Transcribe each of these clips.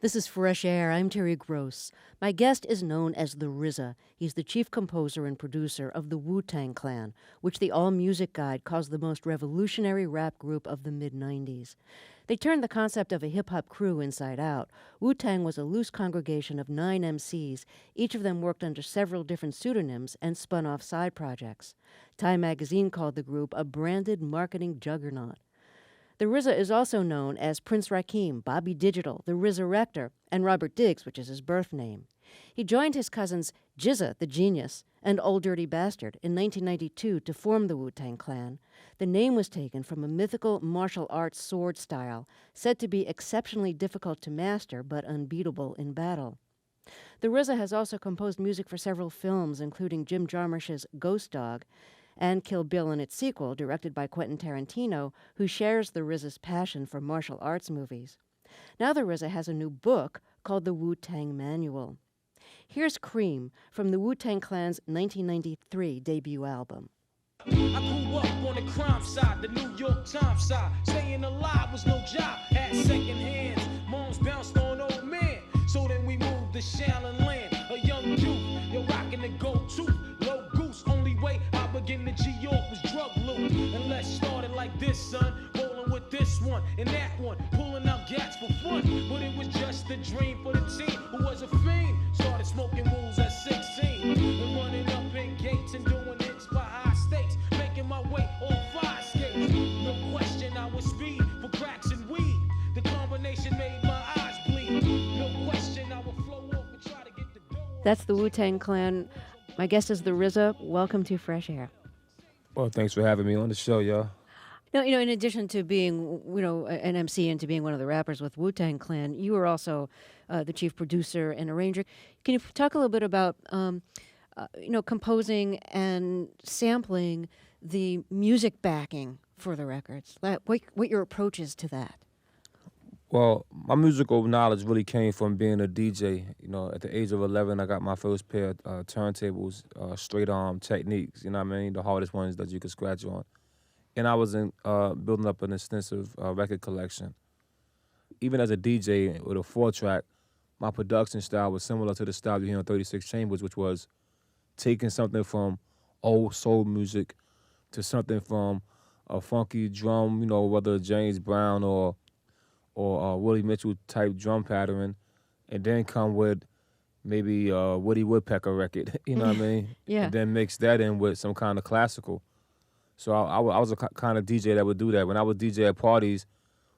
This is Fresh Air. I'm Terry Gross. My guest is known as the RZA. He's the chief composer and producer of the Wu Tang Clan, which the All Music Guide calls the most revolutionary rap group of the mid-90s. They turned the concept of a hip-hop crew inside out. Wu-Tang was a loose congregation of 9 MCs. Each of them worked under several different pseudonyms and spun off side projects. Time magazine called the group a branded marketing juggernaut. The RZA is also known as Prince Rakeem, Bobby Digital, the RZA-Rector, and Robert Diggs, which is his birth name. He joined his cousins GZA, the Genius, and Old Dirty Bastard in 1992 to form the Wu-Tang Clan. The name was taken from a mythical martial arts sword style said to be exceptionally difficult to master but unbeatable in battle. The RZA has also composed music for several films, including Jim Jarmusch's Ghost Dog and Kill Bill and its sequel, directed by Quentin Tarantino, who shares the RZA's passion for martial arts movies. Now the RZA has a new book called the Wu Tang Manual. Here's Cream from the Wu Tang Clan's 1993 debut album. I grew up on the crime side, the New York Times side. Staying alive was no job, had second hands. Moms bounced on old men, so then we moved to Shaolin Land. A young youth, you're rocking the gold tooth, low goose. Only way I began to G-York was drug loot. And let's start it like this, son. Rolling with this one and that one, pulling out gats for fun. But it was just a dream for the team who was a fiend. Started smoking rules at 16 and running up in gates and doing hits by high stakes, making my way on 5 skates. No question I was speed for cracks and weed. The combination made my eyes bleed. No question I would flow off and try to get the dough. That's the Wu Tang Clan. My guest is the RZA. Welcome to Fresh Air. Well, thanks for having me on the show, y'all. Now, in addition to being, an MC and to being one of the rappers with Wu Tang Clan, you were also the chief producer and arranger. Can you talk a little bit about, composing and sampling the music backing for the records? What your approach is to that? Well, my musical knowledge really came from being a DJ. At the age of 11, I got my first pair of turntables, straight arm techniques, you know what I mean? The hardest ones that you could scratch on. And I was building up an extensive record collection. Even as a DJ with a 4-track, my production style was similar to the style you hear on 36 Chambers, which was taking something from old soul music to something from a funky drum, whether James Brown or Willie Mitchell type drum pattern, and then come with maybe a Woody Woodpecker record, you know what I mean? Yeah. And then mix that in with some kind of classical. So I was a kind of DJ that would do that. When I would DJ at parties,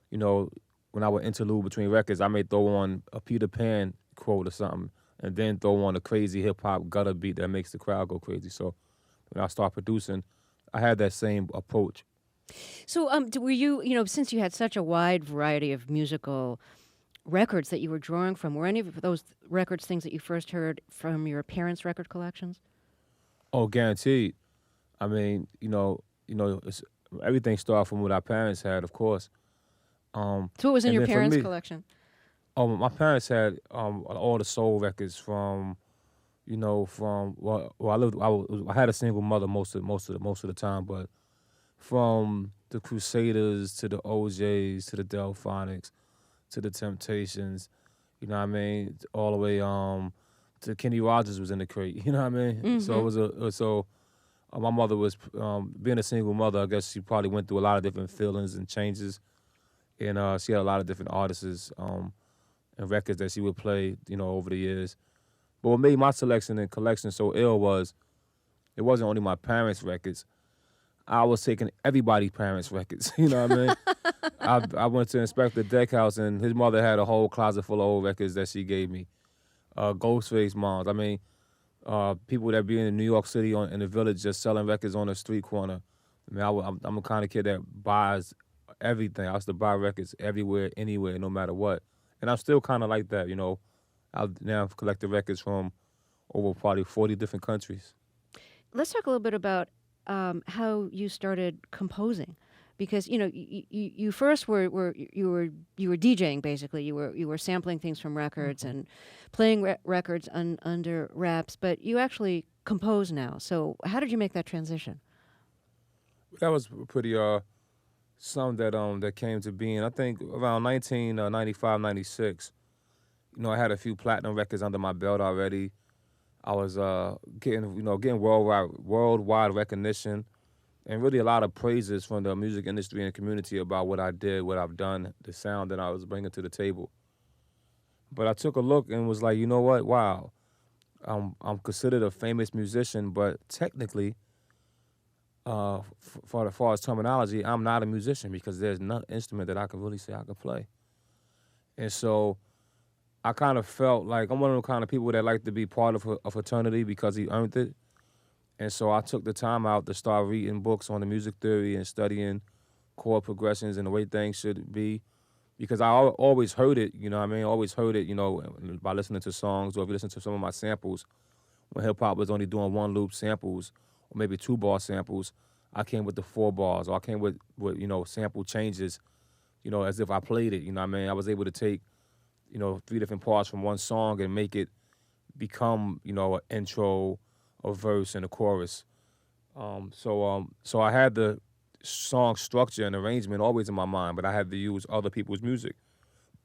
when I would interlude between records, I may throw on a Peter Pan quote or something, and then throw on a crazy hip-hop gutter beat that makes the crowd go crazy. So when I start producing, I had that same approach. So were you, since you had such a wide variety of musical records that you were drawing from, were any of those records things that you first heard from your parents' record collections? Oh, guaranteed. I mean, it's, everything started from what our parents had, of course. So what was in your parents' collection? Oh, my parents had all the soul records from I had a single mother most of the time, but from the Crusaders to the OJs to the Delphonics to the Temptations, you know what I mean, all the way to Kenny Rogers was in the crate, you know what I mean. Mm-hmm. So my mother was being a single mother. I guess she probably went through a lot of different feelings and changes, and she had a lot of different artists and records that she would play, over the years. But what made my selection and collection so ill was it wasn't only my parents' records. I was taking everybody's parents' records, you know what I mean? I went to Inspector Deckhouse, and his mother had a whole closet full of old records that she gave me. Ghostface moms. I mean, people that be in New York City in the village just selling records on the street corner. I mean, I'm a kind of kid that buys everything. I used to buy records everywhere, anywhere, no matter what. And I'm still kind of like that, I've now collected records from over probably 40 different countries. Let's talk a little bit about how you started composing, because you first were DJing basically. You were sampling things from records Mm-hmm. and playing records under raps, but you actually compose now. So how did you make that transition? That was pretty something that came to being. I think around 1995, 96. I had a few platinum records under my belt already. I was getting worldwide recognition, and really a lot of praises from the music industry and community about what I did, what I've done, the sound that I was bringing to the table. But I took a look and was like, you know what? Wow, I'm considered a famous musician, but technically, for as far as terminology, I'm not a musician because there's no instrument that I can really say I can play. And so I kind of felt like I'm one of the kind of people that like to be part of a fraternity because he earned it. And so I took the time out to start reading books on the music theory and studying chord progressions and the way things should be. Because I always heard it, you know what I mean? Always heard it, by listening to songs or if you listen to some of my samples. When hip-hop was only doing one loop samples or maybe 2-bar samples, I came with the 4 bars or I came with sample changes, as if I played it, you know what I mean? I was able to take, 3 different parts from one song and make it become, an intro, a verse, and a chorus. So I had the song structure and arrangement always in my mind, but I had to use other people's music.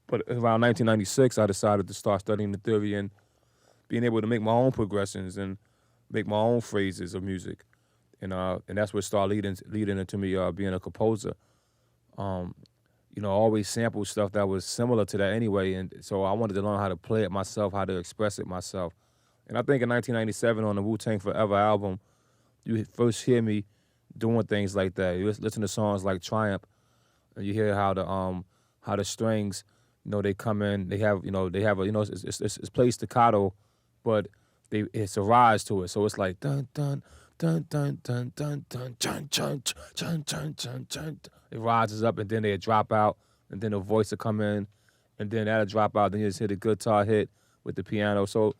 But around 1996, I decided to start studying the theory and being able to make my own progressions and make my own phrases of music. And that's what started leading into me being a composer. Always sample stuff that was similar to that anyway. And so I wanted to learn how to play it myself, how to express it myself. And I think in 1997 on the Wu Tang Forever album, you first hear me doing things like that. You listen to songs like Triumph, and you hear how the strings, they come in. They have it's played staccato, but it's a rise to it. So it's like dun dun dun dun dun dun dun dun dun dun dun dun dun. It rises up and then they drop out, and then the voice will come in, and then that'll drop out. Then you just hit a guitar hit with the piano. So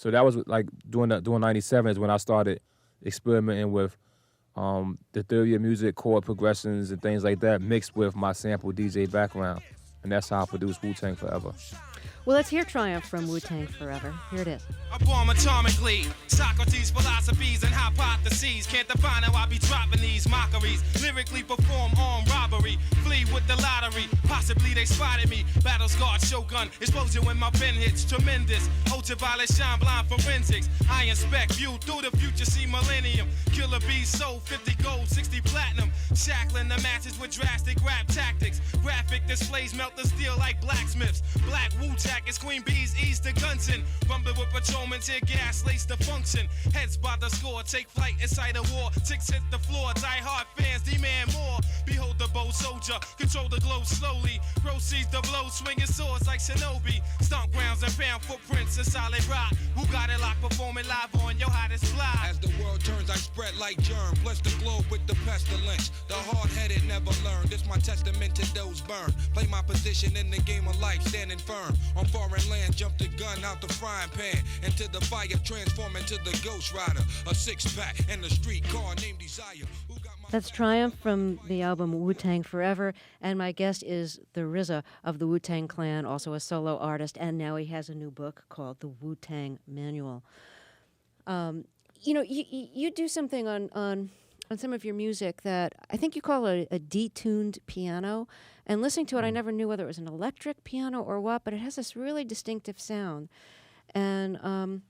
that was like doing 97 is when I started experimenting with the theory of music, chord progressions, and things like that, mixed with my sample DJ background. And that's how I produced Wu Tang Forever. Well, let's hear Triumph from Wu Tang Forever. Here it is. I bomb atomically. Socrates' philosophies and hypotheses. Can't define how I be dropping these mockeries. Lyrically perform armed robbery. Flee with the lottery. Possibly they spotted me. Battle scarred shogun. Explosion when my pen hits. Tremendous. Ultraviolet shine blind forensics. I inspect view through the future. See millennium. Killer bees sold 50 gold, 60 platinum. Shackling the masses with drastic rap tactics. Graphic displays melt the steel like blacksmiths. Black Wu-Tang is Queen Bees, ease the guns in. Rumble with patrolmen, tear gas, lace the function. Heads by the score, take flight inside a war. Ticks hit the floor, die hard fans demand more. Behold the bold soldier, control the globe slowly. Proceeds the blow, swinging swords like Shinobi. Stomp grounds and pound footprints in solid rock. Who got it locked, performing live on your hottest fly. As the world turns, I spread like germ. Bless the globe with the pestilence. The hard-headed never learn. This my testament to those burned. Play my position in the game of life, standing firm. On foreign land, jump the gun out the frying pan. Into the fire, transform into the Ghost Rider. A 6-pack and a street car named Desire. That's Triumph from the album Wu Tang Forever, and my guest is the RZA of the Wu Tang Clan, also a solo artist, and now he has a new book called The Wu Tang Manual. You do something on some of your music that I think you call a detuned piano, and listening to it, I never knew whether it was an electric piano or what, but it has this really distinctive sound. And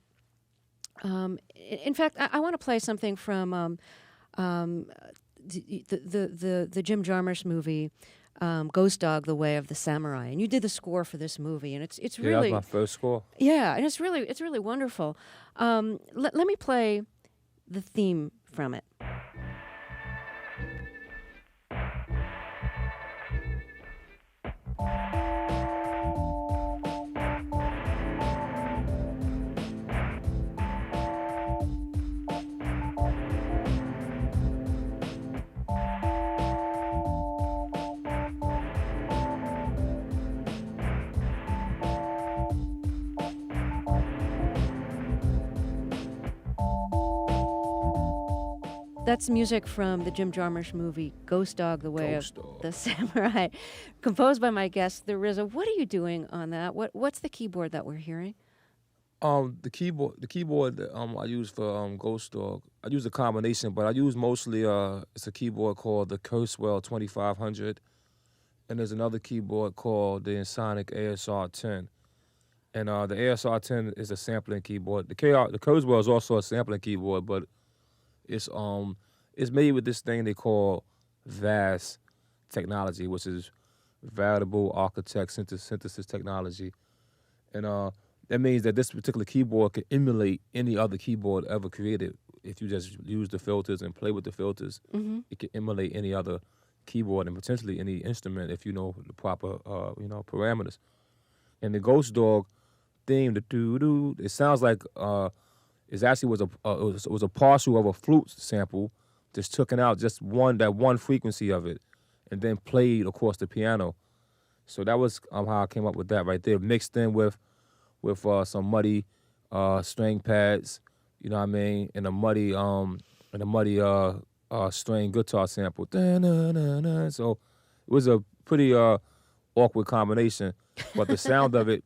in fact, I want to play something from the Jim Jarmusch movie, Ghost Dog: The Way of the Samurai, and you did the score for this movie, and it's really that was my first score. Yeah, and it's really wonderful. Let me play the theme from it. That's music from the Jim Jarmusch movie Ghost Dog: The Way of the Samurai, composed by my guest, the RZA. What are you doing on that? What's the keyboard that we're hearing? The keyboard that I use for Ghost Dog, I use a combination, but I use mostly it's a keyboard called the Kurzweil 2500, and there's another keyboard called the Ensoniq ASR 10. And the ASR-10 is a sampling keyboard. The Kurzweil is also a sampling keyboard, but it's made with this thing they call VAS technology, which is variable architect synthesis technology. And that means that this particular keyboard can emulate any other keyboard ever created. If you just use the filters and play with the filters, it can emulate any other keyboard and potentially any instrument if you know the proper parameters. And the Ghost Dog theme, the doo-doo, it sounds like it actually was a partial of a flute sample, just taken out just one frequency of it, and then played across the piano. So that was how I came up with that right there, mixed in with some muddy string pads, you know what I mean, and a muddy string guitar sample. Da-na-na-na. So it was a pretty awkward combination, but the sound of it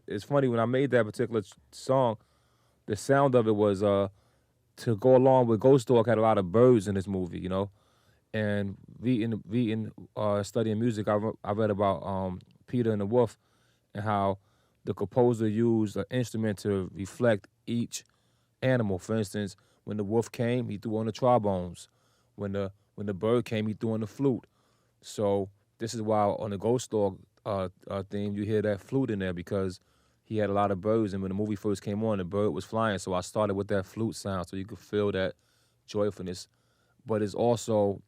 is funny. When I made that particular song, the sound of it was to go along with Ghost Dog had a lot of birds in this movie, you know. And reading studying music, I read about Peter and the Wolf and how the composer used an instrument to reflect each animal. For instance, when the wolf came, he threw on the trombones. When the bird came, he threw on the flute. So this is why on the Ghost Dog theme, you hear that flute in there because he had a lot of birds. And when the movie first came on, the bird was flying. So I started with that flute sound so you could feel that joyfulness. But it's also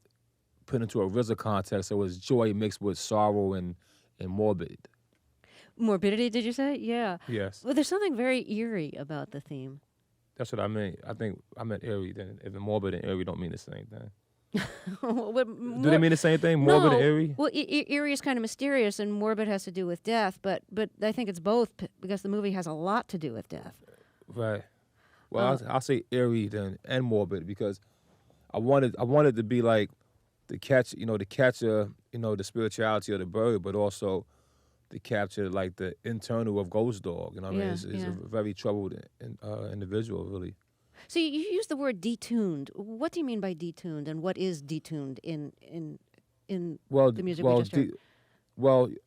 put into a RZA context, so it's joy mixed with sorrow and morbid. Morbidity, did you say? Yeah. Yes. Well, there's something very eerie about the theme. That's what I mean. I think I meant eerie. Then if the morbid and eerie don't mean the same thing. Do they mean the same thing, morbid and eerie? Well, eerie is kind of mysterious, and morbid has to do with death. But I think it's both because the movie has a lot to do with death. Right. Well, I'll say eerie then and morbid because I wanted to be like the capture the spirituality of the bird, but also to capture like the internal of Ghost Dog. You know what I mean? It's a very troubled individual, really. So you use the word detuned. What do you mean by detuned, and what is detuned in the music we just heard? When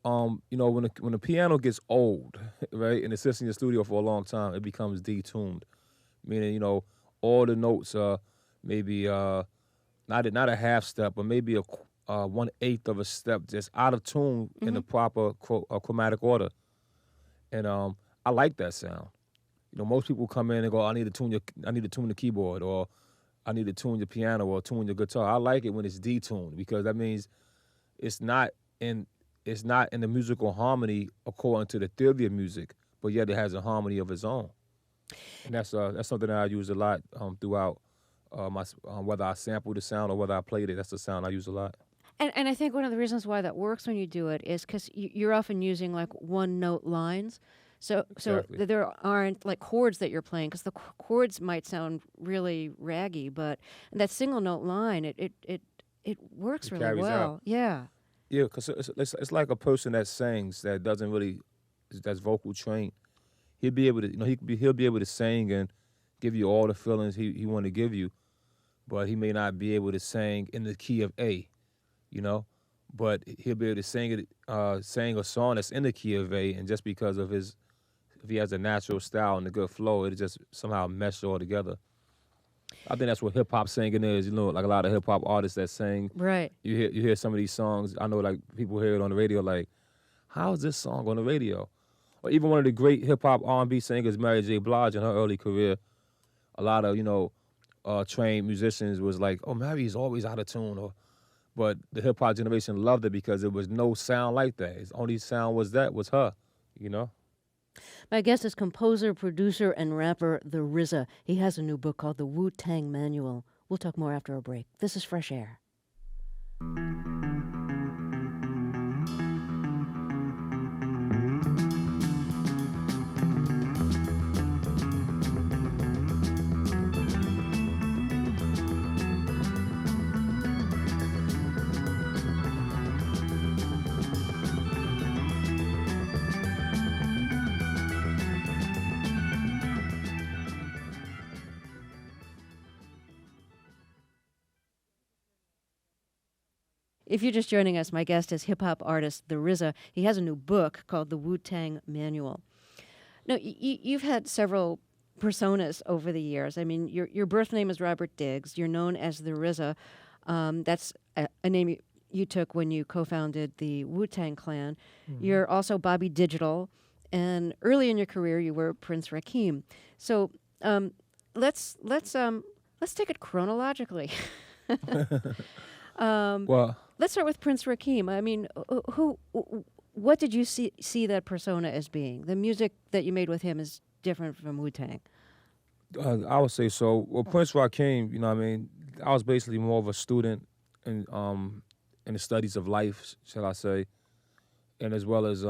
the piano gets old, right, and it sits in your studio for a long time, it becomes detuned, meaning all the notes are maybe not a half step, but maybe a 1/8 of a step just out of tune in the proper chromatic order, and I like that sound. Most people come in and go, I need to tune the keyboard, or I need to tune your piano, or tune your guitar. I like it when it's detuned because that means it's not in the musical harmony according to the theory of music, but yet it has a harmony of its own. And that's something that I use a lot throughout my whether I sample the sound or whether I played it. That's the sound I use a lot. And I think one of the reasons why that works when you do it is because you're often using like one note lines. So there aren't like chords that you're playing because the chords might sound really raggy, but that single note line it works really well. Out. Yeah. Yeah, because it's like a person that sings that that's vocal trained. He'll be able to he'll be able to sing and give you all the feelings he want to give you, but he may not be able to sing in the key of A, but he'll be able to sing a song that's in the key of A, and just because of if he has a natural style and a good flow, it just somehow mesh all together. I think that's what hip hop singing is. Like a lot of hip hop artists that sing. Right. You hear some of these songs. I know, like people hear it on the radio. Like, how is this song on the radio? Or even one of the great hip hop R&B singers, Mary J. Blige, in her early career, a lot of trained musicians was like, "Oh, Mary's always out of tune," but the hip hop generation loved it because there was no sound like that. His only sound was her. My guest is composer, producer, and rapper the RZA. He has a new book called The Wu Tang Manual. We'll talk more after a break. This is Fresh Air. If you're just joining us, my guest is hip-hop artist the RZA. He has a new book called The Wu Tang Manual. No, you've had several personas over the years. I mean, your birth name is Robert Diggs. You're known as the RZA. That's a name you took when you co-founded the Wu Tang Clan. You're also Bobby Digital, and early in your career, you were Prince Rakeem. So let's take it chronologically. Well, Let's start with Prince Rakeem. I mean, what did you see that persona as being? The music that you made with him is different from Wu Tang. I would say so. Well, Prince Rakeem, you know what I mean? I was basically more of a student in the studies of life, shall I say, and as well as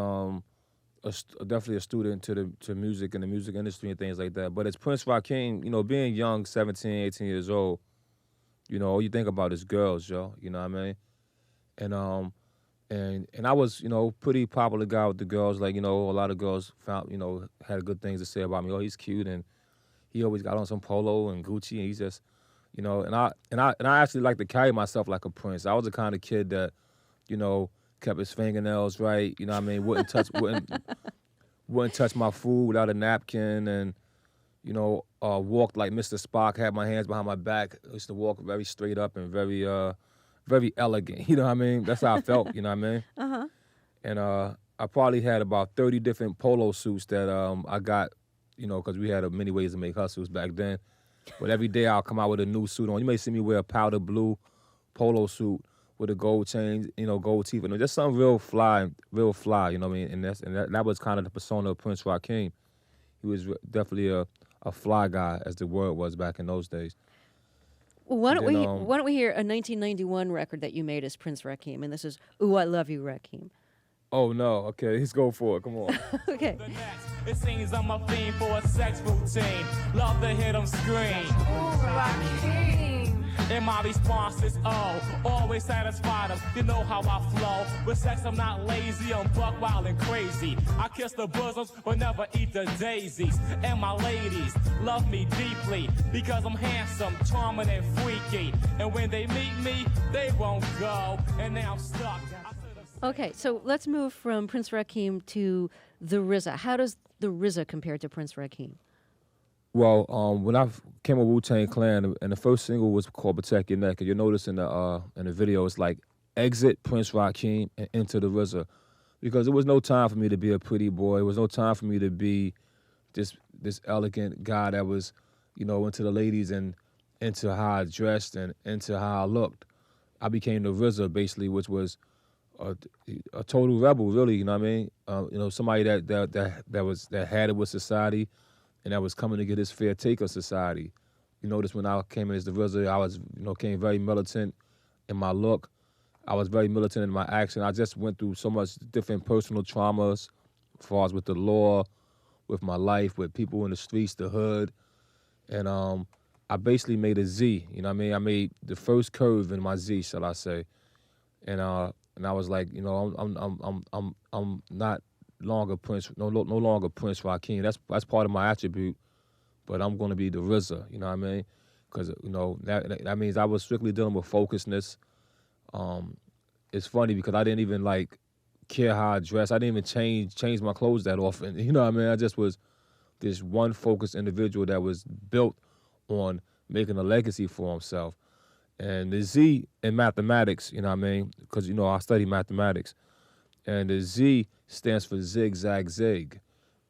definitely a student to music and the music industry and things like that. But as Prince Rakeem, you know, being young, 17, 18 years old, you know, all you think about is girls, yo. You know what I mean? And I was, you know, pretty popular guy with the girls. Like, you know, a lot of girls found, you know, had good things to say about me. Oh, he's cute, and he always got on some polo and Gucci, and he's just, you know. And I actually like to carry myself like a prince. I was the kind of kid that, you know, kept his fingernails right. You know what I mean? Wouldn't touch my food without a napkin, and you know, walked like Mr. Spock. Had my hands behind my back. I used to walk very straight up and very elegant. You know what I mean? That's how I felt. You know what I mean? Uh-huh. And I probably had about 30 different polo suits that I got, you know, because we had many ways to make hustles back then. But every day I'll come out with a new suit on. You may see me wear a powder blue polo suit with a gold chain, you know, gold teeth, and just something real fly, you know what I mean? And that was kind of the persona of Prince Rakeem. He was definitely a fly guy, as the word was back in those days. Well, why don't we hear a 1991 record that you made as Prince Rakeem, and this is "Ooh, I Love You, Rakeem." Oh no, okay, let's go for it. Come on. Okay. It seems I'm a fiend for a sex routine. Love to hear them scream. And my response is, oh, always satisfy them. You know how I flow. With sex, I'm not lazy. I'm buck wild and crazy. I kiss the bosoms, but never eat the daisies. And my ladies love me deeply because I'm handsome, charming, and freaky. And when they meet me, they won't go. And now I'm stuck. Okay, so let's move from Prince Rakeem to the RZA. How does the RZA compare to Prince Rakeem? Well, when I came with Wu Tang Clan, and the first single was called "Protect Your Neck," and you'll notice in the video, it's like exit Prince Rakeem and enter the RZA, because there was no time for me to be a pretty boy. There was no time for me to be this elegant guy that was, you know, into the ladies and into how I dressed and into how I looked. I became the RZA basically, which was a total rebel, really. You know what I mean? You know, somebody that had it with society, and that was coming to get his fair take of society. You notice when I came in as the RZA, I was, you know, came very militant in my look. I was very militant in my action. I just went through so much different personal traumas, as far as with the law, with my life, with people in the streets, the hood, and I basically made a Z. You know what I mean? I made the first curve in my Z, shall I say? And I was like, you know, I'm not longer Prince, no longer Prince Rakeem. That's part of my attribute, but I'm going to be the RZA. You know what I mean? Because you know that means I was strictly dealing with focusedness. It's funny because I didn't even like care how I dressed. I didn't even change my clothes that often. You know what I mean? I just was this one focused individual that was built on making a legacy for himself. And the Z in mathematics, you know what I mean? Because, you know, I study mathematics. And the Z stands for zig, zag, zig,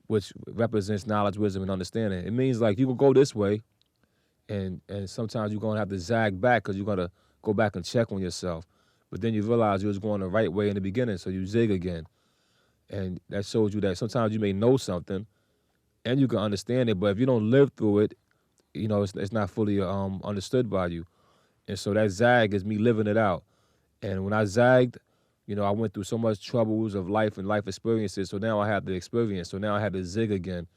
which represents knowledge, wisdom, and understanding. It means like you can go this way, and sometimes you're going to have to zag back because you're going to go back and check on yourself. But then you realize you was going the right way in the beginning, so you zig again. And that shows you that sometimes you may know something, and you can understand it, but if you don't live through it, you know, it's not fully understood by you. And so that zag is me living it out. And when I zagged, you know, I went through so much troubles of life and life experiences. So now I have the experience. So now I had to zig again.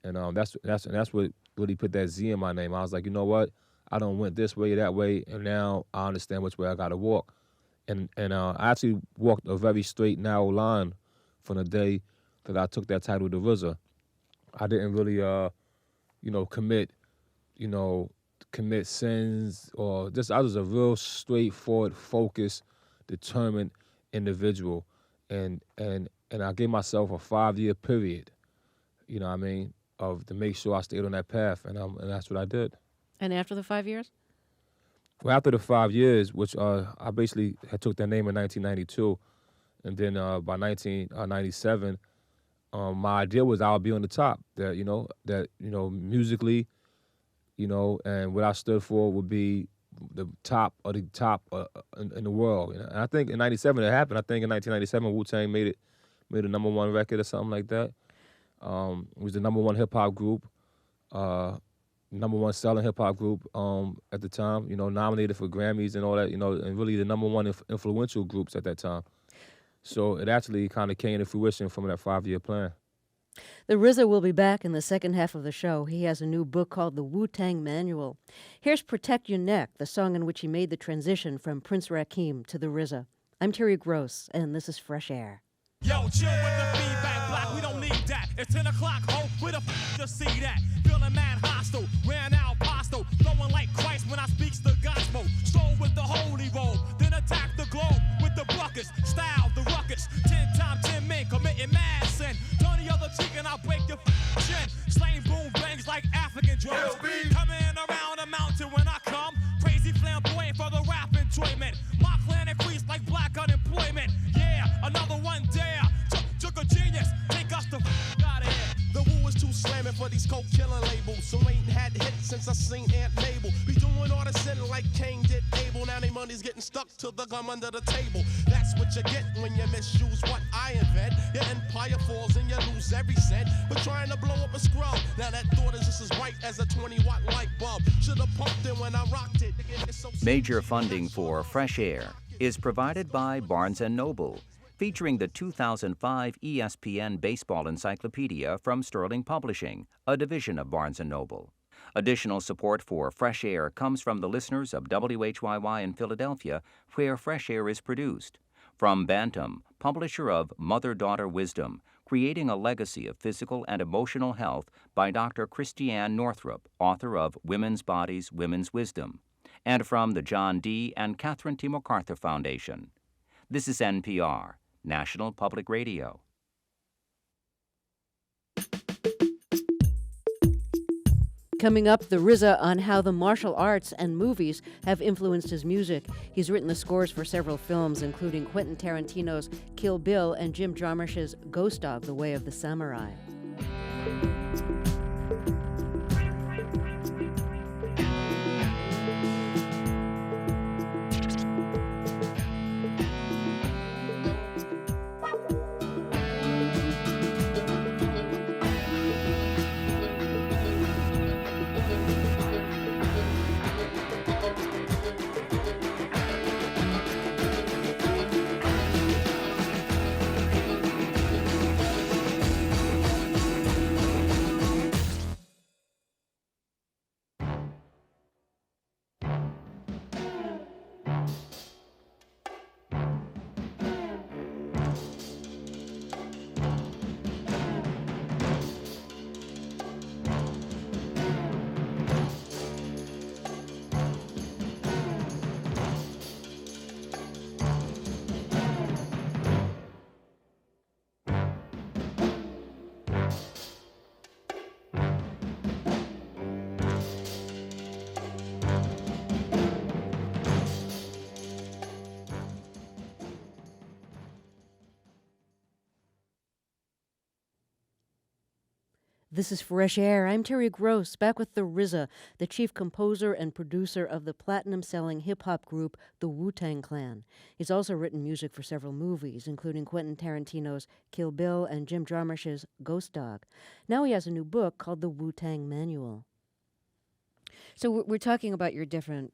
And that's what really put that Z in my name. I was like, you know what? I done went this way, that way, and now I understand which way I got to walk. And I actually walked a very straight, narrow line from the day that I took that title to RZA. I didn't really, you know, commit sins or just, I was a real straightforward, focused, determined individual. And I gave myself a 5-year period. you know what I mean, of to make sure I stayed on that path, and that's what I did. And after the 5 years? Well, after the 5 years, which I basically had took that name in 1992, and then by 1997, my idea was I would be on the top. That musically, and what I stood for would be the top of the top in the world. And I think in '97 it happened. I think in 1997 Wu Tang made a #1 record or something like that. It was the #1 hip hop group, #1 selling hip hop group at the time. Nominated for Grammys and all that. And really the #1 influential groups at that time. So it actually kind of came to fruition from that 5-year plan. The RZA will be back in the second half of the show. He has a new book called The Wu Tang Manual. Here's Protect Your Neck, the song in which he made the transition from Prince Rakeem to the RZA. I'm Terry Gross, and this is Fresh Air. Yo, chill with the feedback block, we don't need that. It's 10 o'clock, ho, where the f to see that? Feeling mad hostile, ran out postal, flowing like Christ when I speaks the gospel. Stroll with the holy roll, then attack the globe with the buckets. Style, the ruckus, 10 times 10 men committing mad sin. Turn the other cheek and I'll break your chin. Slang boom bangs like African drums. Coming around a mountain when I come. Crazy flamboyant for the rap enjoyment. My clan increase like black unemployment. Yeah, another one dare. Took a genius, take us the out of here. The Wu is too slamming for these coke killing labels. So ain't had hits since I seen Aunt Mabel. Be doing all the sinning like Cain did Abel. Now they money's getting stuck to the gum under the table. That's what you get when you misuse what I invent. Your empire falls and you lose every cent. But trying to blow up a scrub. Now that thought is just as bright as a 20-watt light bulb. Should've pumped it when I rocked it. Major funding for Fresh Air is provided by Barnes & Noble, featuring the 2005 ESPN Baseball Encyclopedia from Sterling Publishing, a division of Barnes & Noble. Additional support for Fresh Air comes from the listeners of WHYY in Philadelphia, where Fresh Air is produced. From Bantam, publisher of Mother-Daughter Wisdom, Creating a Legacy of Physical and Emotional Health by Dr. Christiane Northrup, author of Women's Bodies, Women's Wisdom. And from the John D. and Catherine T. MacArthur Foundation. This is NPR, National Public Radio. Coming up, the RZA on how the martial arts and movies have influenced his music. He's written the scores for several films, including Quentin Tarantino's Kill Bill and Jim Jarmusch's Ghost Dog, The Way of the Samurai. This is Fresh Air. I'm Terry Gross, back with the RZA, the chief composer and producer of the platinum-selling hip-hop group, the Wu Tang Clan. He's also written music for several movies, including Quentin Tarantino's Kill Bill and Jim Jarmusch's Ghost Dog. Now he has a new book called The Wu Tang Manual. So we're talking about your different,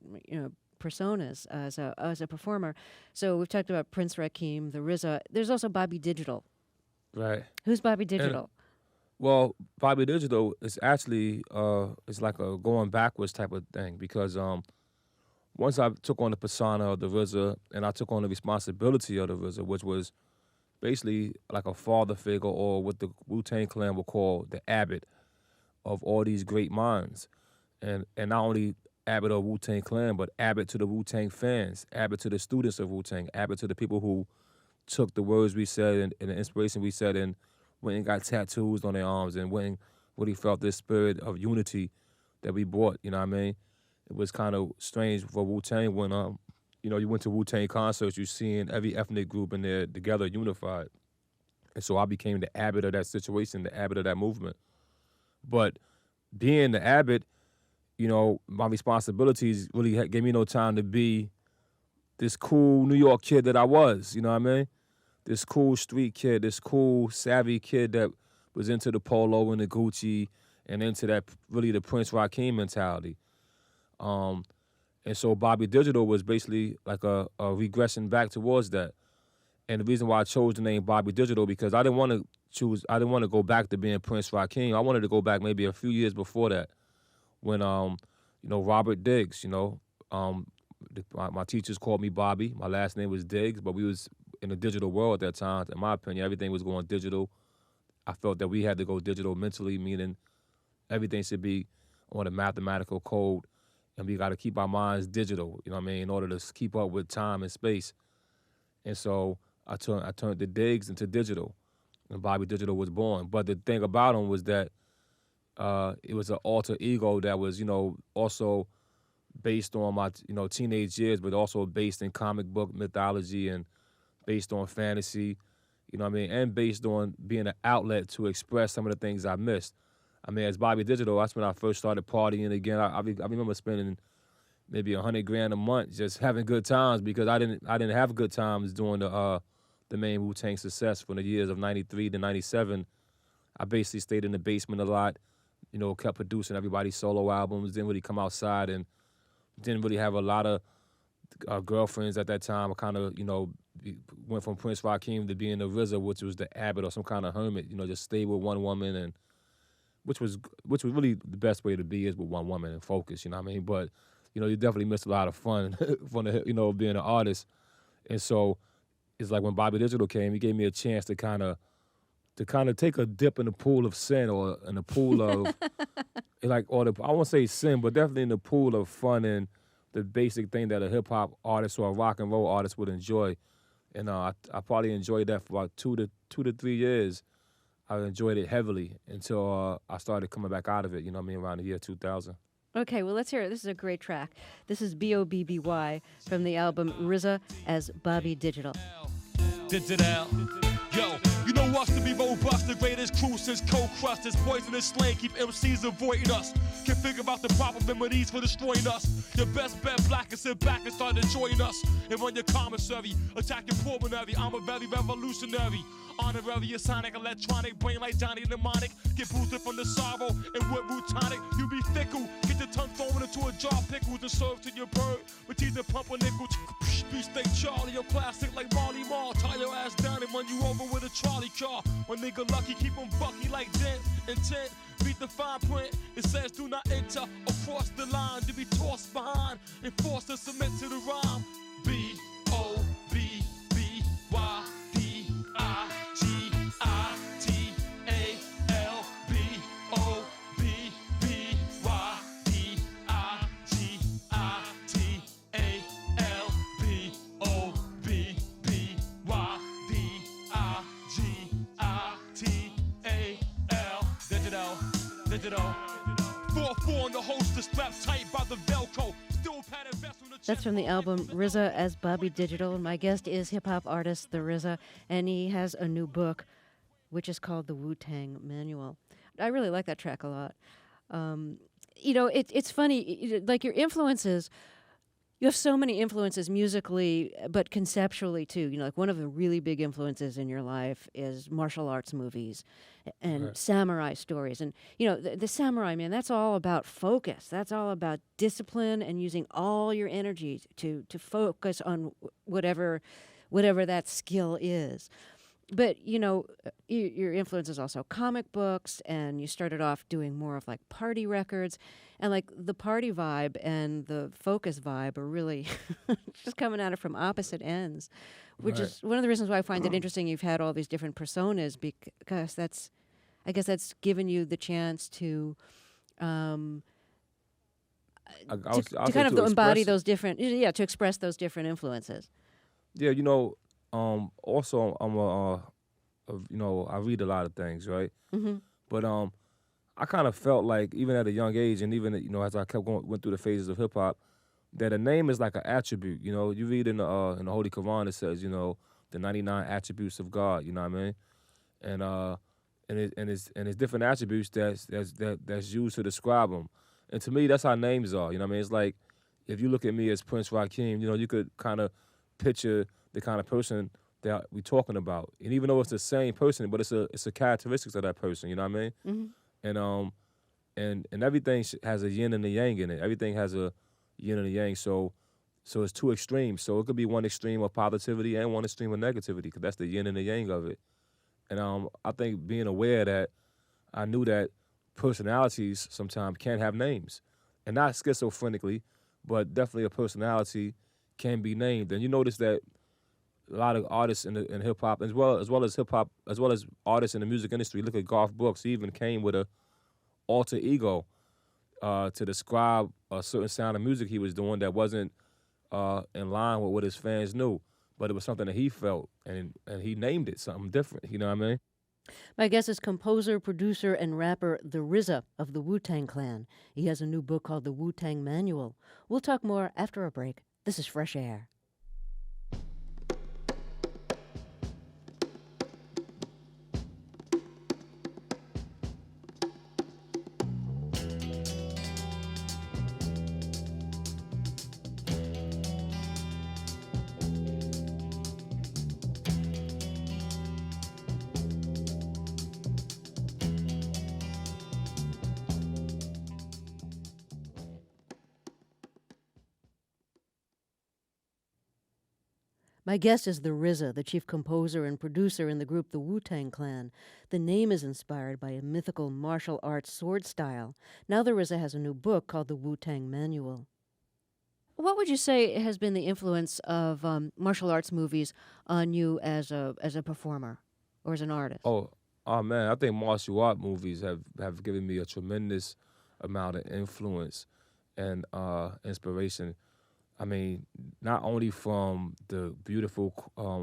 personas as a performer. So we've talked about Prince Rakeem, the RZA. There's also Bobby Digital. Right. Who's Bobby Digital? Well, Bobby Digital is actually it's like a going backwards type of thing because once I took on the persona of the RZA and I took on the responsibility of the RZA, which was basically like a father figure or what the Wu Tang Clan would call the abbot of all these great minds, and not only abbot of Wu Tang Clan, but abbot to the Wu Tang fans, abbot to the students of Wu Tang, abbot to the people who took the words we said and the inspiration we said and went and got tattoos on their arms and went and really felt this spirit of unity that we brought, you know what I mean? It was kind of strange for Wu-Tang when, you went to Wu-Tang concerts, you seeing every ethnic group in there together, unified. And so I became the abbot of that situation, the abbot of that movement. But being the abbot, my responsibilities really gave me no time to be this cool New York kid that I was, you know what I mean? This cool street kid, this cool, savvy kid that was into the polo and the Gucci and into that, really the Prince Rakeem mentality. And so Bobby Digital was basically like a regression back towards that. And the reason why I chose the name Bobby Digital, because I didn't want to go back to being Prince Rakeem. I wanted to go back maybe a few years before that when, Robert Diggs, my teachers called me Bobby. My last name was Diggs, but we was in the digital world at that time. In my opinion, everything was going digital. I felt that we had to go digital mentally, meaning everything should be on a mathematical code, and we got to keep our minds digital, you know what I mean, in order to keep up with time and space. And so I turned the Diggs into digital, and Bobby Digital was born. But the thing about him was that it was an alter ego that was, also based on my, teenage years, but also based in comic book mythology and based on fantasy, you know what I mean, and based on being an outlet to express some of the things I missed. I mean, as Bobby Digital, that's when I first started partying again. I remember spending maybe $100,000 a month just having good times because I didn't have good times during the main Wu-Tang success from the years of 93 to 97. I basically stayed in the basement a lot, kept producing everybody's solo albums, didn't really come outside, and didn't really have a lot of girlfriends at that time. I kind of, went from Prince Rakeem to being the RZA, which was the abbot or some kind of hermit, just stay with one woman, and which was really the best way to be is with one woman and focus, you know what I mean? But, you definitely missed a lot of fun from the, being an artist. And so it's like when Bobby Digital came, he gave me a chance to kind of take a dip in the pool of sin or in the pool of, I won't say sin, but definitely in the pool of fun and the basic thing that a hip-hop artist or a rock and roll artist would enjoy. And I probably enjoyed that for about 2 to 3 years. I enjoyed it heavily until I started coming back out of it, around the year 2000. Okay, well, let's hear it. This is a great track. This is B.O.B.B.Y. from the album RZA as Bobby Digital. Digital. Yo, you know us to be robust, the greatest crew since cold crust. This poisonous slang keep MCs avoiding us. Can think about the proper remedies for destroying us. Your best bet black and sit back and start enjoying us. And run your commissary, attack your pulmonary. I'm a very revolutionary. Honorary, a sonic, electronic, brain like Johnny Mnemonic. Get boosted from the sorrow and with root tonic. You be fickle, get your tongue thrown into a jar of pickles and served to your bird. With teeth and pump a nickel. Beat State Charlie, your classic like Marley Marl. Tie your ass down and run you over with a trolley car. When nigga lucky, keep him bucky like Dent and Tent. Read the fine print, it says do not enter or cross the line. To be tossed behind and forced to submit to the rhyme. B-O-B-B-Y. That's from the album RZA as Bobby Digital. My guest is hip-hop artist The RZA, and he has a new book, which is called The Wu Tang Manual. I really like that track a lot. It's funny, like your influences, you have so many influences musically, but conceptually too. Like one of the really big influences in your life is martial arts movies and samurai stories. And, the samurai, man, that's all about focus. That's all about discipline and using all your energy to focus on whatever that skill is. But, your influence is also comic books, and you started off doing more of like party records. And like the party vibe and the focus vibe are really just coming at it from opposite ends, which is one of the reasons why I find it interesting you've had all these different personas, because I guess that's given you the chance to kind of embody those different, to express those different influences. Yeah, also I'm a I read a lot of things, right? But I kind of felt like even at a young age, and even as I went through the phases of hip hop, that a name is like an attribute. You read in the Holy Quran, it says the 99 attributes of God. You know what I mean? And it's different attributes that's used to describe them. And to me, that's how names are. You know what I mean? It's like if you look at me as Prince Rakeem, you could kind of picture the kind of person that we're talking about. And even though it's the same person, but it's a characteristics of that person. You know what I mean? And everything has a yin and a yang in it. Everything has a yin and a yang. So it's two extremes. So it could be one extreme of positivity and one extreme of negativity, because that's the yin and the yang of it. And I think being aware that I knew that personalities sometimes can have names, and not schizophrenically, but definitely a personality can be named. And you notice that a lot of artists in hip hop, as well as hip hop, as well as artists in the music industry. Look at Garth Brooks. He even came with a alter ego to describe a certain sound of music he was doing that wasn't in line with what his fans knew, but it was something that he felt, and he named it something different. You know what I mean? My guest is composer, producer, and rapper the RZA of the Wu Tang Clan. He has a new book called The Wu Tang Manual. We'll talk more after a break. This is Fresh Air. My guest is the RZA, the chief composer and producer in the group the Wu Tang Clan. The name is inspired by a mythical martial arts sword style. Now the RZA has a new book called the Wu Tang Manual. What would you say has been the influence of martial arts movies on you as a performer or as an artist? Oh man, I think martial art movies have given me a tremendous amount of influence and inspiration. I mean, not only from the beautiful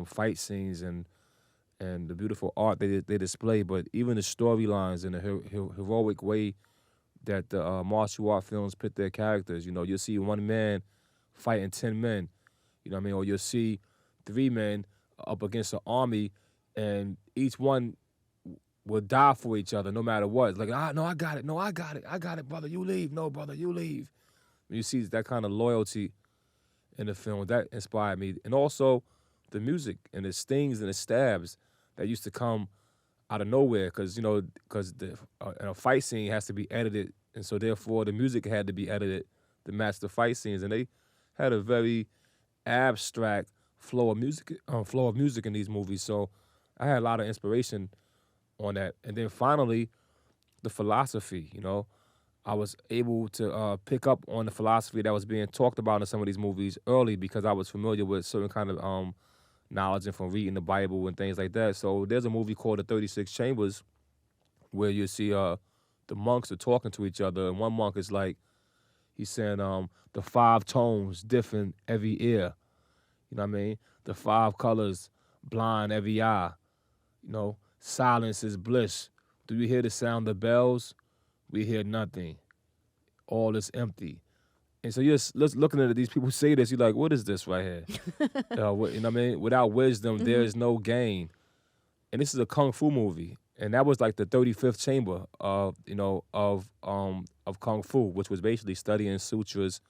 fight scenes and the beautiful art they display, but even the storylines and the heroic way that the martial art films put their characters. You'll see one man fighting 10 men, you know what I mean? Or you'll see 3 men up against an army, and each one will die for each other no matter what. It's like, no, I got it. No, I got it, brother. You leave. No, brother, you leave. You see that kind of loyalty in the film. That inspired me. And also the music and the stings and the stabs that used to come out of nowhere, because the a fight scene has to be edited, and so therefore the music had to be edited to match the fight scenes, and they had a very abstract flow of music in these movies. So I had a lot of inspiration on that. And then finally, the philosophy. I was able to pick up on the philosophy that was being talked about in some of these movies early, because I was familiar with certain kind of knowledge and from reading the Bible and things like that. So there's a movie called The 36 Chambers where you see the monks are talking to each other, and one monk is like, he's saying the 5 tones different every ear. You know what I mean? The 5 colors blind every eye. Silence is bliss. Do you hear the sound of bells? We hear nothing. All is empty. And so you're just looking at these people say this, you're like, what is this right here? You know what I mean? Without wisdom, there is no gain. And this is a kung fu movie. And that was like the 35th chamber of kung fu, which was basically studying sutras,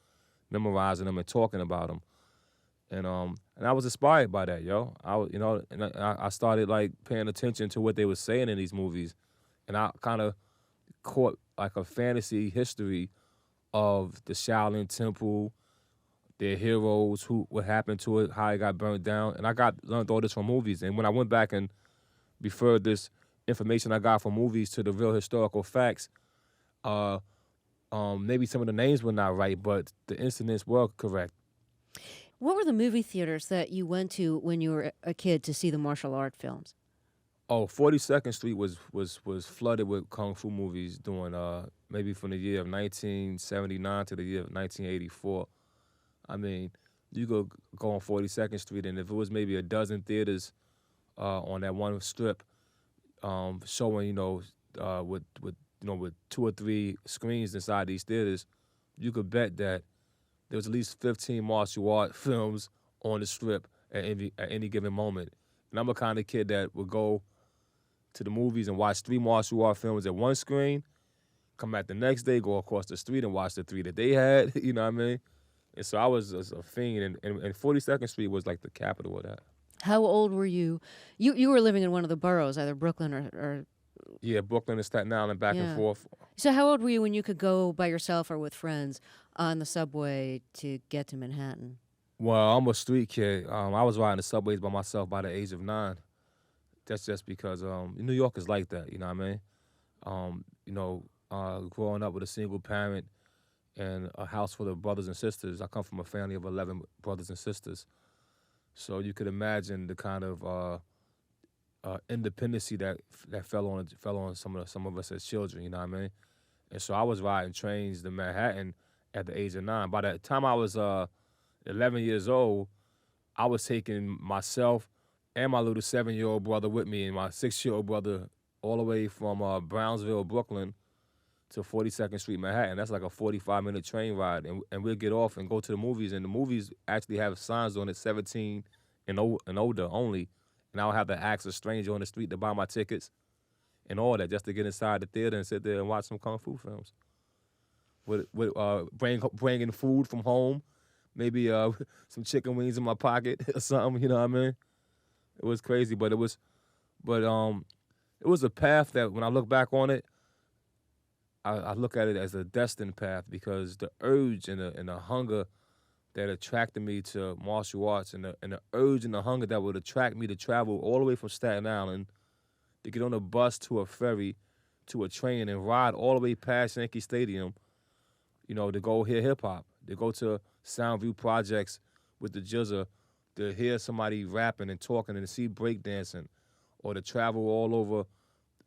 memorizing them, and talking about them. And I was inspired by that, yo. I started like paying attention to what they were saying in these movies, and I kind of caught like a fantasy history of the Shaolin Temple, their heroes, what happened to it, how it got burned down, and I learned all this from movies. And when I went back and referred this information I got from movies to the real historical facts, maybe some of the names were not right, but the incidents were correct. What were the movie theaters that you went to when you were a kid to see the martial art films? Oh, 42nd Street was flooded with kung fu movies during maybe from the year of 1979 to the year of 1984. I mean, you could go on 42nd Street, and if it was maybe a dozen theaters on that one strip, showing, with 2 or 3 screens inside these theaters, you could bet that there was at least 15 martial art films on the strip at any given moment. And I'm a kind of kid that would go to the movies and watch 3 martial art films at one screen, come back the next day, go across the street and watch the 3 that they had, you know what I mean? And so I was a fiend, and 42nd Street was like the capital of that. How old were you? You were living in one of the boroughs, either Brooklyn or Yeah, Brooklyn and Staten Island, back and forth. So how old were you when you could go by yourself or with friends on the subway to get to Manhattan? Well, I'm a street kid. I was riding the subways by myself by the age of 9. That's just because New York is like that, you know what I mean? Growing up with a single parent and a house full of brothers and sisters. I come from a family of 11 brothers and sisters. So you could imagine the kind of independency that fell on some of us as children, you know what I mean? And so I was riding trains to Manhattan at the age of 9. By the time I was 11 years old, I was taking myself and my little 7-year-old brother with me and my 6-year-old brother all the way from Brownsville, Brooklyn to 42nd Street, Manhattan. That's like a 45-minute train ride. And we'll get off and go to the movies. And the movies actually have signs on it, 17 and older only. And I'll have to ask a stranger on the street to buy my tickets and all that just to get inside the theater and sit there and watch some kung fu films. Bringing food from home, maybe some chicken wings in my pocket or something, you know what I mean? It was crazy, but it was a path that when I look back on it, I look at it as a destined path because the urge and the hunger that attracted me to martial arts and the urge and the hunger that would attract me to travel all the way from Staten Island to get on a bus to a ferry to a train and ride all the way past Yankee Stadium, to go hear hip-hop, to go to Soundview Projects with the RZA, to hear somebody rapping and talking and to see breakdancing, or to travel all over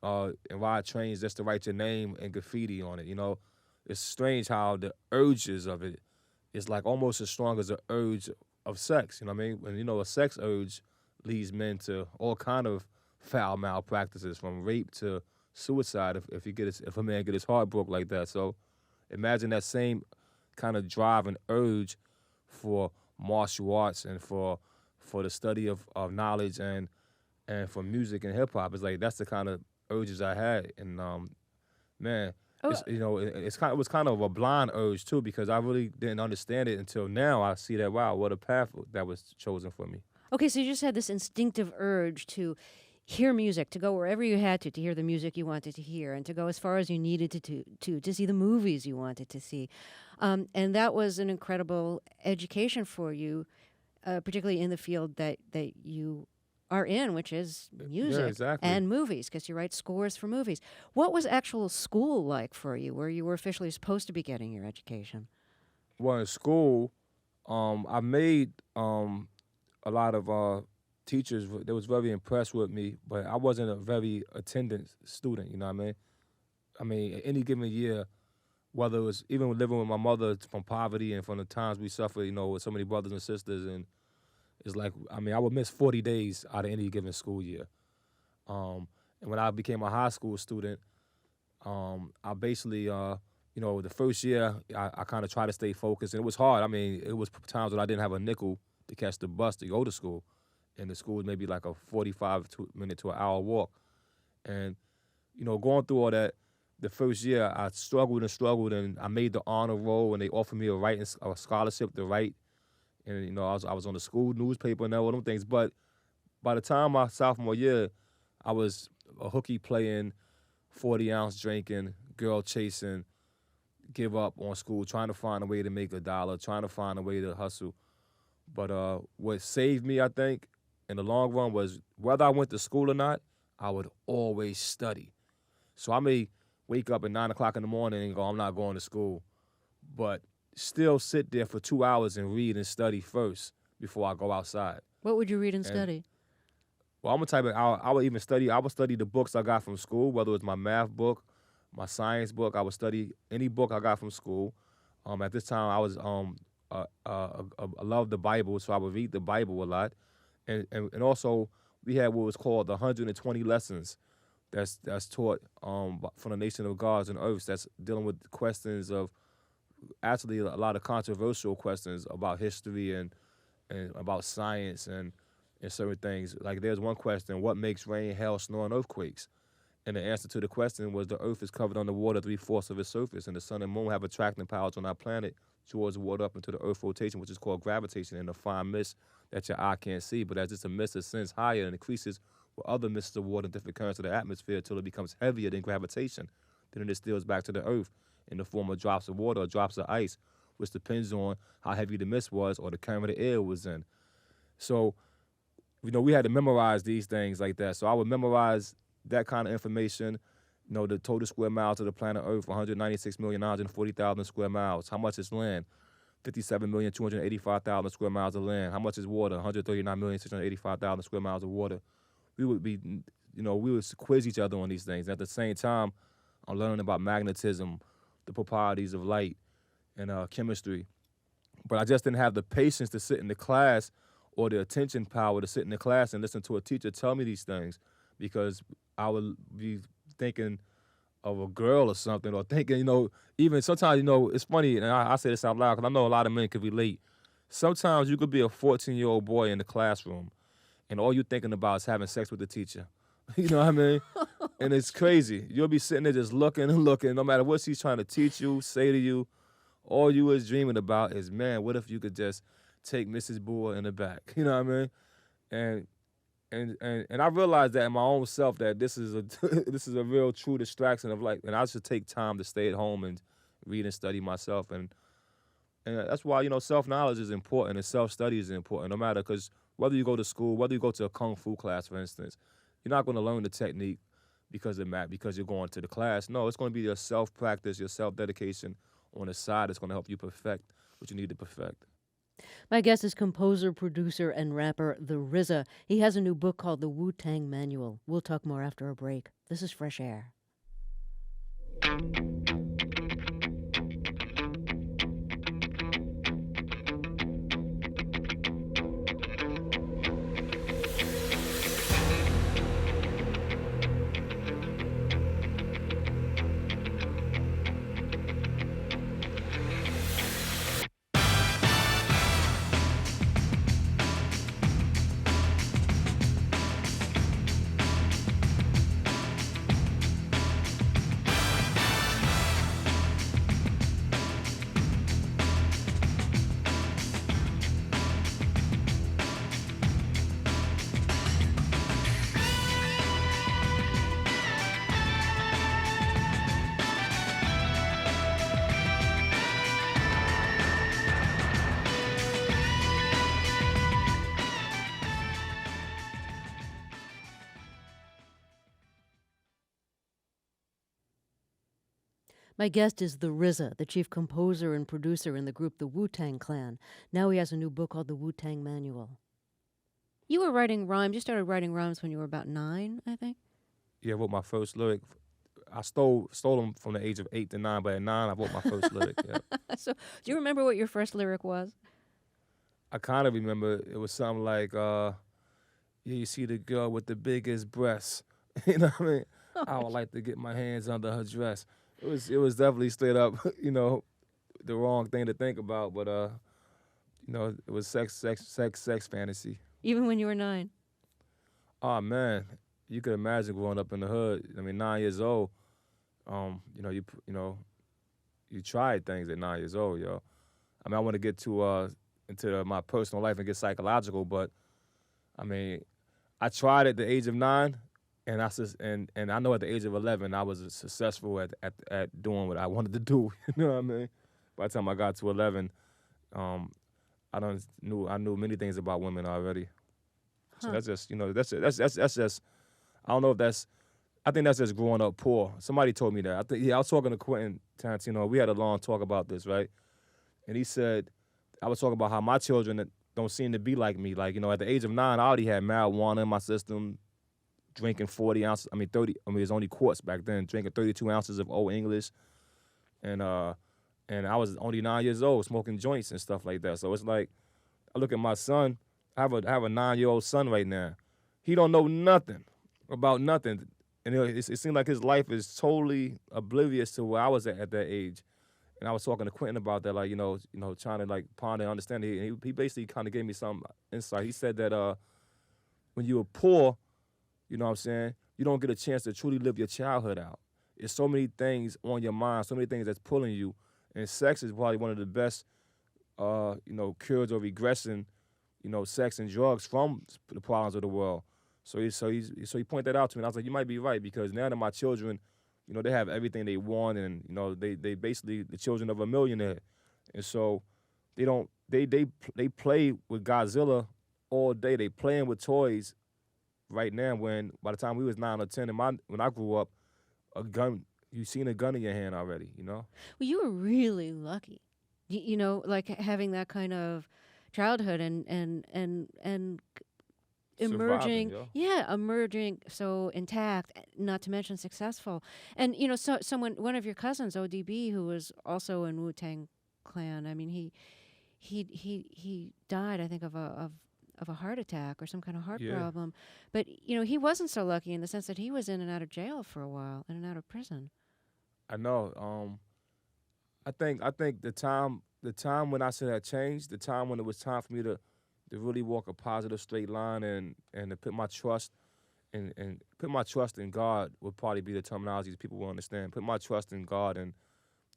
and ride trains just to write your name and graffiti on it. It's strange how the urges of it is like almost as strong as the urge of sex. You know what I mean? When a sex urge leads men to all kind of foul malpractices, from rape to suicide if a man get his heart broke like that. So imagine that same kind of drive and urge for martial arts and for the study of knowledge and for music and hip hop. It's like that's the kind of urges I had, and man, it was kind of a blind urge too, because I really didn't understand it until now. I see that, wow, what a path that was chosen for me. Okay, so you just had this instinctive urge to hear music, to go wherever you had to hear the music you wanted to hear, and to go as far as you needed to see the movies you wanted to see. And that was an incredible education for you, particularly in the field that you are in, which is music and movies, because you write scores for movies. What was actual school like for you, where you were officially supposed to be getting your education? Well, in school, I made a lot of teachers that was very impressed with me, but I wasn't a very attendant student, you know what I mean? I mean, any given year, whether it was even living with my mother from poverty and from the times we suffered, with so many brothers and sisters, and it's like, I would miss 40 days out of any given school year. And when I became a high school student, I basically, the first year, I kind of tried to stay focused, and it was hard. I mean, it was times when I didn't have a nickel to catch the bus to go to school, and the school was maybe like a 45-minute to an hour walk. And, going through all that, the first year, I struggled, and I made the honor roll, and they offered me a scholarship to write. And, I was on the school newspaper and all them things. But by the time my sophomore year, I was a hooky playing, 40-ounce drinking, girl chasing, give up on school, trying to find a way to make $1, trying to find a way to hustle. But what saved me, I think, in the long run was whether I went to school or not, I would always study. So I may wake up at 9 o'clock in the morning and go, I'm not going to school, but still sit there for 2 hours and read and study first before I go outside. What would you read and study? Well, I'm a type of, I would study the books I got from school, whether it was my math book, my science book. I would study any book I got from school. At this time, I loved the Bible, so I would read the Bible a lot. And also, we had what was called the 120 lessons that's taught from the Nation of Gods and Earths that's dealing with questions of actually a lot of controversial questions about history and about science and certain things. Like there's one question: what makes rain, hail, snow, and earthquakes? And the answer to the question was the Earth is covered underwater 3/4 of its surface, and the sun and moon have attracting powers on our planet towards water up into the Earth rotation, which is called gravitation, and a fine mist that your eye can't see. But as it's a mist ascends higher and increases with other mists of water and different currents of the atmosphere until it becomes heavier than gravitation, then it distills back to the Earth in the form of drops of water or drops of ice, which depends on how heavy the mist was or the current of the air was in. So, we had to memorize these things like that. So I would memorize that kind of information, the total square miles of the planet Earth, 196,940,000 square miles. How much is land? 57,285,000 square miles of land. How much is water? 139,685,000 square miles of water. We would we would quiz each other on these things. At the same time, I'm learning about magnetism, the properties of light, and chemistry. But I just didn't have the patience to sit in the class or the attention power to sit in the class and listen to a teacher tell me these things, because I would be thinking of a girl or something, or thinking, even sometimes, it's funny, and I say this out loud because I know a lot of men could relate. Sometimes you could be a 14-year-old boy in the classroom, and all you're thinking about is having sex with the teacher. You know what I mean? And it's crazy. You'll be sitting there just looking and looking, no matter what she's trying to teach you, say to you, all you was dreaming about is, man, what if you could just take Mrs. Boer in the back? You know what I mean? And I realized that in my own self that this is a real true distraction of life, and I should take time to stay at home and read and study myself, and that's why self-knowledge is important and self-study is important, no matter, because whether you go to school, whether you go to a kung fu class, for instance, you're not going to learn the technique because you're going to the class. No, it's going to be your self-practice, your self-dedication on the side that's going to help you perfect what you need to perfect. My guest is composer, producer, and rapper the RZA. He has a new book called The Wu Tang Manual. We'll talk more after a break. This is Fresh Air. My guest is the RZA, the chief composer and producer in the group the Wu Tang Clan. Now he has a new book called The Wu Tang Manual. You were writing rhymes. You started writing rhymes when you were about 9, I think? Yeah, I wrote my first lyric. I stole them from the age of 8 to 9, but at 9 I wrote my first lyric. Yeah. So, do you remember what your first lyric was? I kind of remember it was something like, yeah, you see the girl with the biggest breasts. You know what I mean? I would like to get my hands under her dress. It was definitely straight up, the wrong thing to think about, but it was sex fantasy. Even when you were 9? Oh man, you could imagine growing up in the hood. I mean, 9 years old. You tried things at 9 years old, yo. I mean, I want to get into my personal life and get psychological, but I mean, I tried at the age of 9. And I know at the age of 11 I was successful at doing what I wanted to do. You know what I mean? By the time I got to 11, I knew many things about women already. So that's just that's just I don't know if that's I think that's just growing up poor. Somebody told me that. I was talking to Quentin Tarantino. We had a long talk about this, right? And he said I was talking about how my children don't seem to be like me. Like at the age of 9, I already had marijuana in my system. Drinking 40 ounces, 30, it was only quarts back then, drinking 32 ounces of Old English. And I was only 9 years old, smoking joints and stuff like that. So it's like, I look at my son, I have a 9-year-old son right now. He don't know nothing about nothing. and it seemed like his life is totally oblivious to where I was at that age. And I was talking to Quentin about that, like, trying to like ponder and understand it. And he basically kind of gave me some insight. He said that when you were poor, you know what I'm saying, you don't get a chance to truly live your childhood out. There's so many things on your mind, so many things that's pulling you. And sex is probably one of the best, cures or regressing, sex and drugs from the problems of the world. So he pointed that out to me. And I was like, you might be right, because now that my children, they have everything they want, and they basically the children of a millionaire, and so they play with Godzilla all day. They playing with toys right now. When by the time we was 9 or 10, when I grew up, a gun, you seen a gun in your hand already. Well, you were really lucky, like having that kind of childhood and emerging, emerging so intact, not to mention successful. And one of your cousins, ODB, who was also in Wu Tang Clan. I mean, he died, I think, of a heart attack or some kind of heart problem. But he wasn't so lucky in the sense that he was in and out of jail for a while, in and out of prison. I know. I think the time when I said that changed, the time when it was time for me to really walk a positive straight line and to put my trust and put my trust in God would probably be the terminology people will understand. Put my trust in God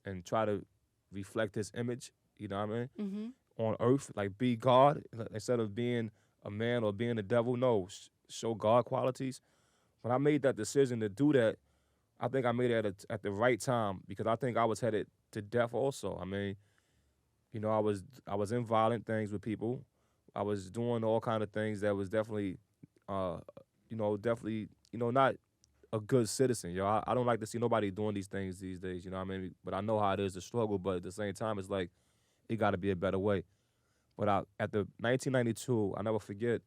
and try to reflect His image. You know what I mean? Mm-hmm. On earth, like be God instead of being a man or being the devil. No, show God qualities. When I made that decision to do that, I think I made it at the right time, because I think I was headed to death also. I mean, I was in violent things with people. I was doing all kind of things that was definitely, not a good citizen. I don't like to see nobody doing these things these days. You know what I mean? But I know how it is to struggle. But at the same time, it's like it got to be a better way. But at the 1992, I never forget.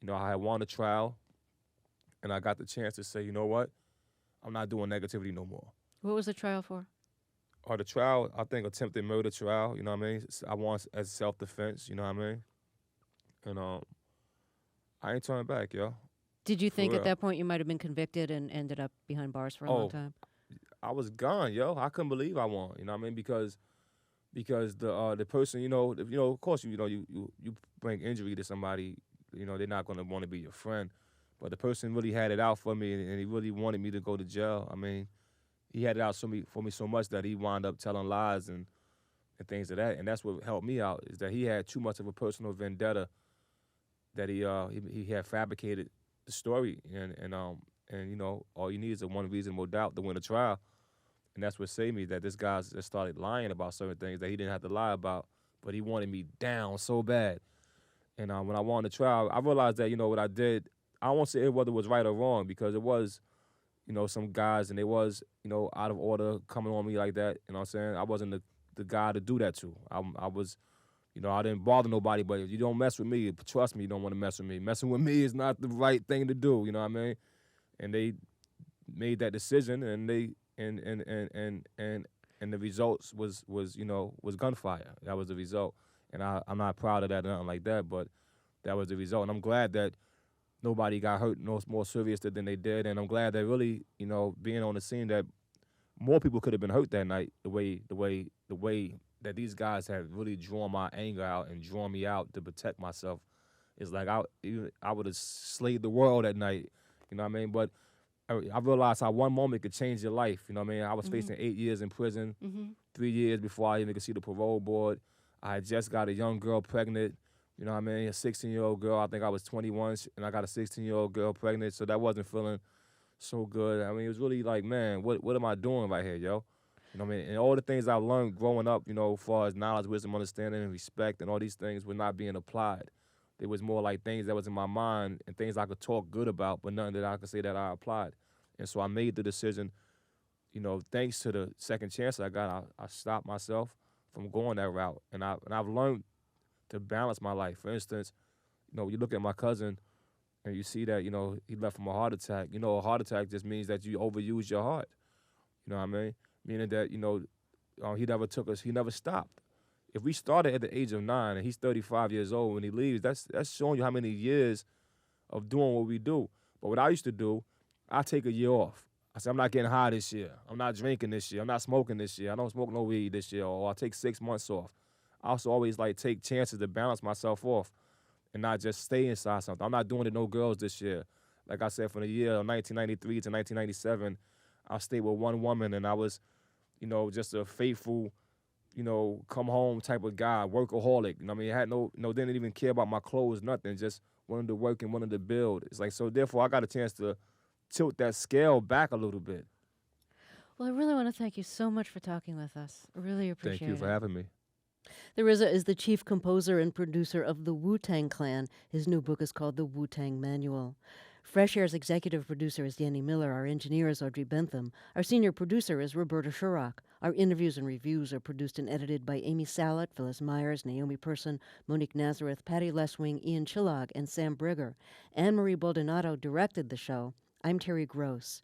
I had won a trial, and I got the chance to say, you know what? I'm not doing negativity no more. What was the trial for? Or the trial, I think attempted murder trial. You know what I mean? I won as self-defense. You know what I mean? And I ain't turning back, yo. Did you think at that point you might have been convicted and ended up behind bars for a long time? I was gone, yo. I couldn't believe I won. You know what I mean? Because the person, of course, you bring injury to somebody, they're not gonna want to be your friend. But the person really had it out for me, and he really wanted me to go to jail. I mean, he had it out for me so much that he wound up telling lies and things of that. And that's what helped me out, is that he had too much of a personal vendetta, that he had fabricated the story, and all you need is a one reasonable doubt to win a trial, and that's what saved me. That this guy just started lying about certain things that he didn't have to lie about, but he wanted me down so bad. And when I won the trial, I realized that what I did, I won't say whether it was right or wrong, because it was, some guys, and they was out of order coming on me like that. You know what I'm saying? I wasn't the guy to do that to. I was. I didn't bother nobody, but if you don't mess with me, trust me, you don't want to mess with me. Messing with me is not the right thing to do, you know what I mean? And they made that decision, and and the results was gunfire. That was the result. And I'm not proud of that or nothing like that, but that was the result. And I'm glad that nobody got hurt no more serious than they did, and I'm glad that really, being on the scene, that more people could have been hurt that night, the way that these guys had really drawn my anger out and drawn me out to protect myself. It's like I would have slayed the world that night, you know what I mean? But I realized how one moment could change your life, you know what I mean? I was facing 8 years in prison, 3 years before I even could see the parole board. I had just got a young girl pregnant, you know what I mean? A 16-year-old girl. I think I was 21, and I got a 16-year-old girl pregnant, so that wasn't feeling so good. I mean, it was really like, man, what am I doing right here, yo? You know what I mean? And all the things I've learned growing up, as far as knowledge, wisdom, understanding, and respect, and all these things were not being applied. It was more like things that was in my mind and things I could talk good about, but nothing that I could say that I applied. And so I made the decision, thanks to the second chance I got, I stopped myself from going that route. And I've learned to balance my life. For instance, you look at my cousin and you see that, he left from a heart attack. A heart attack just means that you overuse your heart. You know what I mean? Meaning that, he never stopped. If we started at the age of 9 and he's 35 years old when he leaves, that's showing you how many years of doing what we do. But what I used to do, I take a year off. I said, I'm not getting high this year. I'm not drinking this year. I'm not smoking this year. I don't smoke no weed this year. Or I'll take 6 months off. I also always like take chances to balance myself off and not just stay inside something. I'm not doing it no girls this year. Like I said, from the year 1993 to 1997, I stayed with one woman, and I was, just a faithful, come home type of guy, workaholic. I mean, I had didn't even care about my clothes, nothing. Just wanted to work and wanted to build. It's like, so therefore I got a chance to tilt that scale back a little bit. Well, I really want to thank you so much for talking with us. I really appreciate it. Thank you for having me. The RZA is the chief composer and producer of the Wu Tang Clan. His new book is called The Wu Tang Manual. Fresh Air's executive producer is Danny Miller. Our engineer is Audrey Bentham. Our senior producer is Roberta Shurock. Our interviews and reviews are produced and edited by Amy Salat, Phyllis Myers, Naomi Person, Monique Nazareth, Patty Leswing, Ian Chillog, and Sam Brigger. Anne-Marie Baldonado directed the show. I'm Terry Gross.